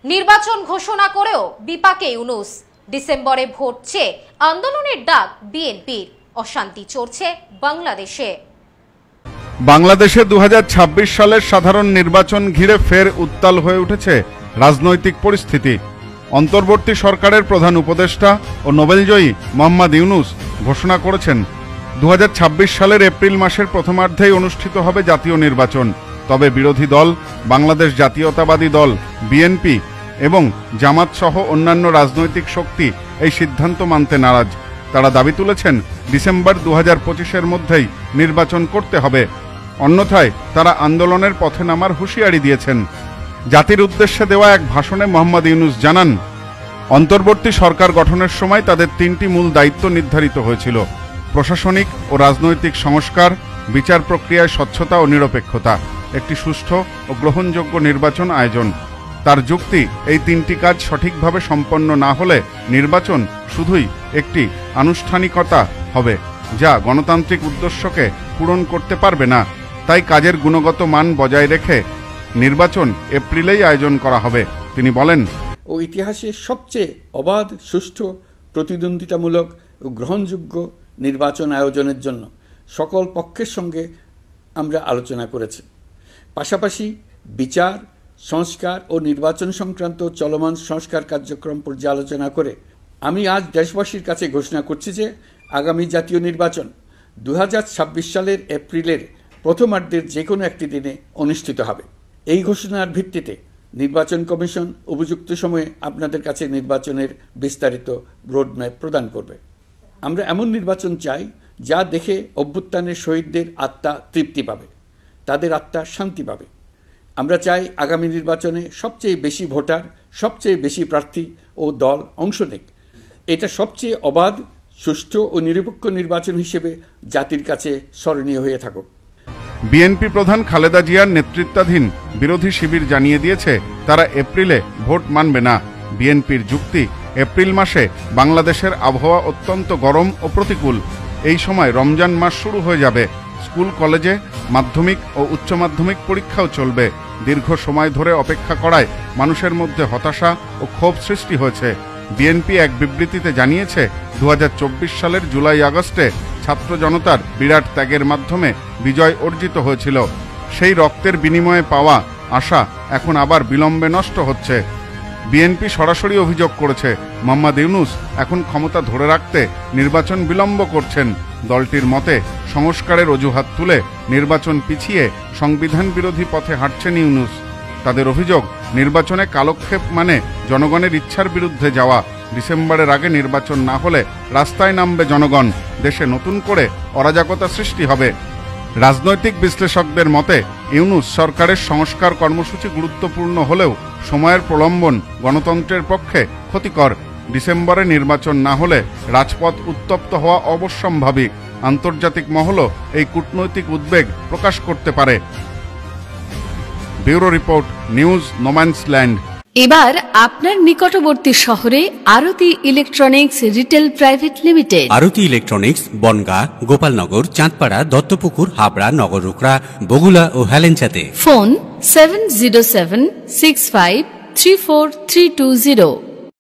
নির্বাচন ঘোষণা করেও বিপাকে ইউনূস। ডিসেম্বরে ভোট চেয়ে আন্দোলনের ডাক বিএনপির। অশান্তি চলছে বাংলাদেশে। বাংলাদেশে 2026 সালের সাধারণ নির্বাচন ঘিরে ফের উত্তাল হয়ে উঠেছে রাজনৈতিক পরিস্থিতি। অন্তর্বর্তী সরকারের প্রধান উপদেষ্টা ও নোবেলজয়ী মোহাম্মদ ইউনূস ঘোষণা করেছেন 2026 সালের এপ্রিল মাসের প্রথমার্ধেই অনুষ্ঠিত হবে জাতীয় নির্বাচন। তবে বিরোধী দল বাংলাদেশ জাতীয়তাবাদী দল বিএনপি এবং জামাত সহ অন্যান্য রাজনৈতিক শক্তি এই সিদ্ধান্ত মানতে নারাজ। তারা দাবি তুলেছেন ডিসেম্বর 2025-এর মধ্যেই নির্বাচন করতে হবে, অন্যথায় তারা আন্দোলনের পথে নামার হুঁশিয়ারি দিয়েছেন। জাতির উদ্দেশ্যে দেওয়া এক ভাষণে মোহাম্মদ ইউনূস জানান, অন্তর্বর্তী সরকার গঠনের সময় তাদের 3টি মূল দায়িত্ব নির্ধারিত হয়েছিল: প্রশাসনিক ও রাজনৈতিক সংস্কার, বিচার প্রক্রিয়ায় স্বচ্ছতা ও নিরপেক্ষতা, একটি সুষ্ঠু ও গ্রহণযোগ্য নির্বাচন আয়োজন। তার যুক্তি, এই 3টি কাজ সঠিকভাবে সম্পন্ন না হলে নির্বাচন শুধুই একটি আনুষ্ঠানিকতা হবে, যা গণতান্ত্রিক উদ্দেশ্যকে পূরণ করতে পারবে না। তাই কাজের গুণগত মান বজায় রেখে নির্বাচন এপ্রিলেই আয়োজন করা হবে। তিনি বলেন, ইতিহাসে সবচেয়ে অবাধ, সুষ্ঠু, প্রতিদ্বন্দ্বিতামূলক ও গ্রহণযোগ্য নির্বাচন আয়োজনের জন্য সকল পক্ষের সঙ্গে আমরা আলোচনা করেছি। পাশাপাশি বিচার, সংস্কার ও নির্বাচন সংক্রান্ত চলমান সংস্কার কার্যক্রম পর্যালোচনা করে আমি আজ দেশবাসীর কাছে ঘোষণা করছি যে আগামী জাতীয় নির্বাচন 2026 সালের এপ্রিলের প্রথমার্ধের যে কোনো একটি দিনে অনুষ্ঠিত হবে। এই ঘোষণার ভিত্তিতে নির্বাচন কমিশন উপযুক্ত সময়ে আপনাদের কাছে নির্বাচনের বিস্তারিত রোডম্যাপ প্রদান করবে। আমরা এমন নির্বাচন চাই যা দেখে অভ্যুত্থানের শহীদদের আত্মা তৃপ্তি পাবে, তাদের আত্মা শান্তি পাবে। আমরা চাই আগামী নির্বাচনে সবচেয়ে বেশি ভোটার, সবচেয়ে বেশি প্রার্থী ও দল অংশ নেক। এটা সবচেয়ে অবাধ, সুষ্ঠু ও নিরপেক্ষ নির্বাচন হিসেবে জাতির কাছে স্মরণীয় হয়ে থাকুক। বিএনপি প্রধান খালেদা জিয়ার নেতৃত্বাধীন বিরোধী শিবির জানিয়ে দিয়েছে তারা এপ্রিলে ভোট মানবে না। বিএনপির যুক্তি, এপ্রিল মাসে বাংলাদেশের আবহাওয়া অত্যন্ত গরম ও প্রতিকূল। এই সময় রমজান মাস শুরু হয়ে যাবে। স্কুল কলেজে মাধ্যমিক ও উচ্চ মাধ্যমিক পরীক্ষাও চলবে। দীর্ঘ সময় ধরে অপেক্ষা করায় মানুষের মধ্যে হতাশা ও ক্ষোভ সৃষ্টি হয়েছে। বিএনপি এক বিবৃতিতে জানিয়েছে 2024 সালের জুলাই আগস্টে ছাত্র জনতার বিরাট ত্যাগের মাধ্যমে বিজয় অর্জিত হয়েছিল। সেই রক্তের বিনিময়ে পাওয়া আশা এখন আবার বিলম্বে নষ্ট হচ্ছে। বিএনপি সরাসরি অভিযোগ করেছে মোহাম্মদ ইউনূস এখন ক্ষমতা ধরে রাখতে নির্বাচন বিলম্ব করছেন। দলটির মতে সংস্কারের অজুহাত তুলে নির্বাচন পিছিয়ে সংবিধান বিরোধী পথে হাঁটছেন ইউনূস। তাদের অভিযোগ, নির্বাচনে কালক্ষেপ মানে জনগণের ইচ্ছার বিরুদ্ধে যাওয়া। ডিসেম্বরের আগে নির্বাচন না হলে রাস্তায় নামবে জনগণ, দেশে নতুন করে অরাজকতা সৃষ্টি হবে। রাজনৈতিক বিশ্লেষকদের মতে ইউনূস সরকারের সংস্কার কর্মসূচি গুরুত্বপূর্ণ হলেও সময়ের প্রলম্বন গণতন্ত্রের পক্ষে ক্ষতিকর। ডিসেম্বরে নির্বাচন না হলে রাজপথ উত্তপ্ত হওয়া অবশ্যম্ভাবী। আন্তর্জাতিক মহলও এই কূটনৈতিক উদ্বেগ প্রকাশ করতে পারে। Bureau report, news no man's land. এবার আপনার নিকটবর্তী শহরে আরতি ইলেকট্রনিক্স রিটেল প্রাইভেট লিমিটেড। আরতি ইলেকট্রনিক্স বনগাঁ, গোপালনগর, চাঁদপাড়া, দত্তপুকুর, হাবড়া, নগররুকড়া, বগুলা ও হেলেঞ্চাতে। ফোন 7076534320।